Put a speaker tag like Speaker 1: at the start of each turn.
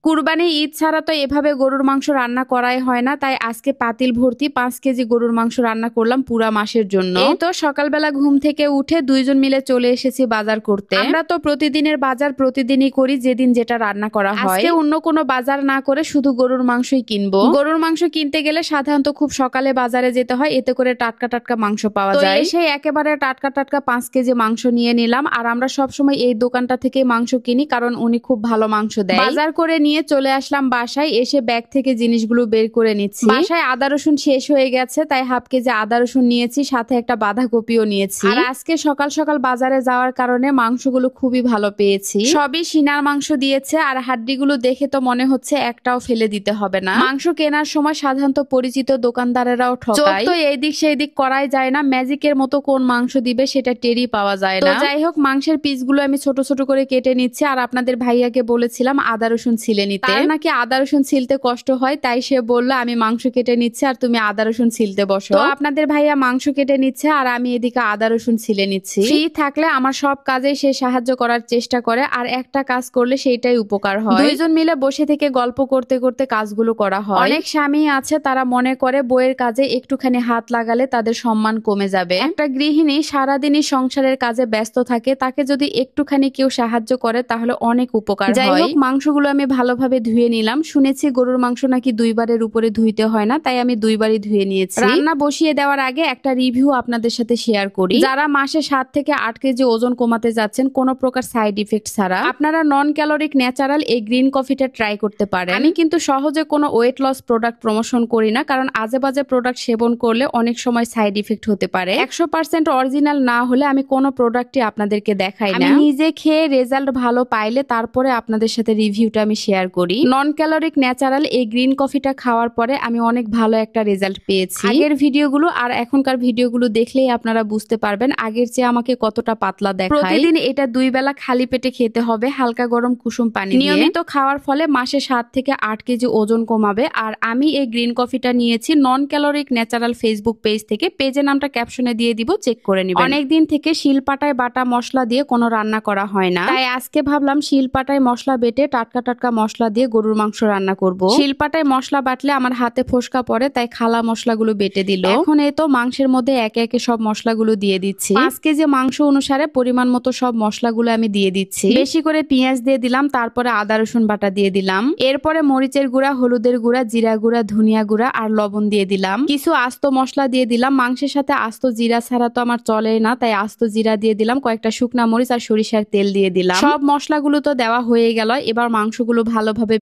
Speaker 1: কুরবানি ঈদ ছাড়া তো এভাবে গরুর মাংস রান্না করাই হয় না, তাই আজকে পাতিল ভর্তি 5 কেজি গরুর মাংস রান্না করলাম পুরা মাসের জন্য। এই তো সকালবেলা ঘুম থেকে উঠে দুইজন মিলে চলে এসেছি বাজার করতে। আমরা তো প্রতিদিনের বাজার প্রতিদিনই করি, যেদিন যেটা রান্না করা হয়। আজকে অন্য কোনো বাজার না করে শুধু গরুর মাংসই কিনবো। গরুর মাংস কিনতে গেলে সাধারণত খুব সকালে বাজারে যেতে হয়, এতে করে টাটকা টাটকা মাংস পাওয়া যায়। সেই একেবারে টাটকা টাটকা 5 কেজি মাংস নিয়ে নিলাম। আর আমরা সবসময় এই দোকানটা থেকে মাংস কিনি, কারণ উনি খুব ভালো মাংস দেয়। বাজার করে নিয়ে চলে আসলাম বাসায়। এসে ব্যাগ থেকে জিনিসগুলো বের করে নিচ্ছি। বাসায় আদা রসুন শেষ হয়ে গেছে, তাই হাফ কেজি আদা রসুন নিয়েছি, সাথে একটা বাঁধাকপিও নিয়েছি। আর আজকে সকাল সকাল বাজারে যাওয়ার কারণে মাংসগুলো খুবই ভালো পেয়েছি। সবই সিনার মাংস দিয়েছে, আর হাড্ডিগুলো দেখে তো মনে হচ্ছে একটাও ফেলে দিতে হবে না। মাংস কেনার সময় সাধারণত পরিচিত দোকানদারেরাও ঠকায়, তো এই দিক সেই দিক করাই যায় না। ম্যাজিকের মতো কোন মাংস দিবে সেটা টেরই পাওয়া যায় না। যাই হোক, মাংসের পিসগুলো আমি ছোট ছোট করে কেটে নিচ্ছি। আর আপনাদের ভাইয়াকে বলেছিলাম আদা রসুন ছিলে নিতে, তার নাকি আদা রসুন ছিলতে কষ্ট হয়, তাই সে বললো আমি মাংস কেটে নিচ্ছি আর তুমি আদা রসুন ছিলতে বসো। তো আপনাদের ভাইয়া মাংস কেটে নিচ্ছে আর আমি এদিকে আদা রসুন ছিলে নিচ্ছি। ফ্রি থাকলে আমার সব কাজে সে সাহায্য করার চেষ্টা করে, আর একটা কাজ করলে সেইটাই উপকার হয়। দুইজন মিলে বসে থেকে গল্প করতে করতে কাজগুলো করা হয়। অনেক স্বামী আছে তারা মনে করে বইয়ের কাজে একটুখানি হাত লাগালে তাদের সম্মান কমে যাবে। একটা গৃহিণী সারাদিনই সংসারের কাজে ব্যস্ত থাকে, তাকে যদি একটুখানি কেউ সাহায্য করে তাহলে অনেক উপকার হয়। যাই হোক, মাংসগুলো আমি ভালোভাবে ধুয়ে নিলাম। শুনেছি গরুর মাংস নাকি 2 বারের উপরে ধুইতে হয় না, তাই আমি 2 বারই ধুয়ে নিয়েছি। রান্না বসিয়ে দেওয়ার আগে একটা রিভিউ আপনাদের সাথে শেয়ার করি। যারা মাসে 7 থেকে 8 কেজি ওজন কমাতে যাচ্ছেন কোনো প্রকার সাইড ইফেক্ট ছাড়া, আপনারা নন ক্যালোরিক ন্যাচারাল এই গ্রিন কফিটা ট্রাই করতে পারেন। আমি কিন্তু সহজে কোনো ওয়েট লস প্রোডাক্ট প্রমোশন করি না, কারণ আজে বাজে প্রোডাক্ট সেবন করলে অনেক সময় সাইড ইফেক্ট হতে পারে। 100% অরিজিনাল না হলে আমি কোনো প্রোডাক্টই আপনাদেরকে দেখাই না। আমি নিজে খেয়ে রেজাল্ট ভালো পাইলে তারপরে আপনাদের সাথে রিভিউটা আমি শেয়ার করি। নন ক্যালোরিক ন্যাচারাল এই গ্রিন কফিটা খাওয়ার পরে আমি অনেক ভালো একটা রেজাল্ট পেয়েছি। আগের ভিডিওগুলো আর এখনকার ভিডিওগুলো দেখলেই আপনারা বুঝতে পারবেন আগের চেয়ে আমাকে কতটা পাতলা দেখায়। প্রতিদিন এটা 2 বেলা খালি পেটে খেতে হবে হালকা গরম কুসুম পানি দিয়ে। নিয়মিত খাওয়ার ফলে মাসে 7 থেকে 8 কেজি ওজন কমাবে। আর আমি এই গ্রিন কফিটা নিয়েছি নন ক্যালোরিক ন্যাচারাল ফেসবুক পেজ থেকে। পেজের নামটা ক্যাপশনে দিয়ে দিব, চেক করে নিবেন। অনেকদিন থেকে শিলপাটায় বাটা মশলা দিয়ে কোনো রান্না করা হয় না, তাই আজকে ভাবলাম শিলপাটায় মশলা বেটে টাটকা টাটকা মশলা দিয়ে গরুর মাংস রান্না করব। শিলপাটায় মশলা বাটলে আমার হাতে ফোসকা পড়ে, তাই খালা মশলাগুলো বেটে দিল। এখন এই তো মাংসের মধ্যে একে একে সব মশলাগুলো দিয়ে দিচ্ছি। 5 কেজি মাংস অনুসারে পরিমাণ মতো সব মশলাগুলো আমি দিয়ে দিচ্ছি। বেশি করে পেঁয়াজ দিয়ে দিলাম, তারপরে আদা রসুন বাটা দিয়ে দিলাম। এরপরে মরিচের গুঁড়া, হলুদের গুঁড়া, জিরা গুঁড়া, ধনিয়া গুঁড়া আর লবণ দিয়ে দিলাম। কিছু আস্ত মশলা দিয়ে দিলাম। মাংসের সাথে আস্ত জিরা ছাড়া তো আমার চলে না, তাই আস্ত জিরা দিয়ে দিলাম। কয়েকটা শুকনা মরিচ আর সরিষার তেল দিয়ে দিলাম। সব মশলাগুলো তো দেওয়া হয়ে গেল। এবার মাংসগুলো ভালোভাবে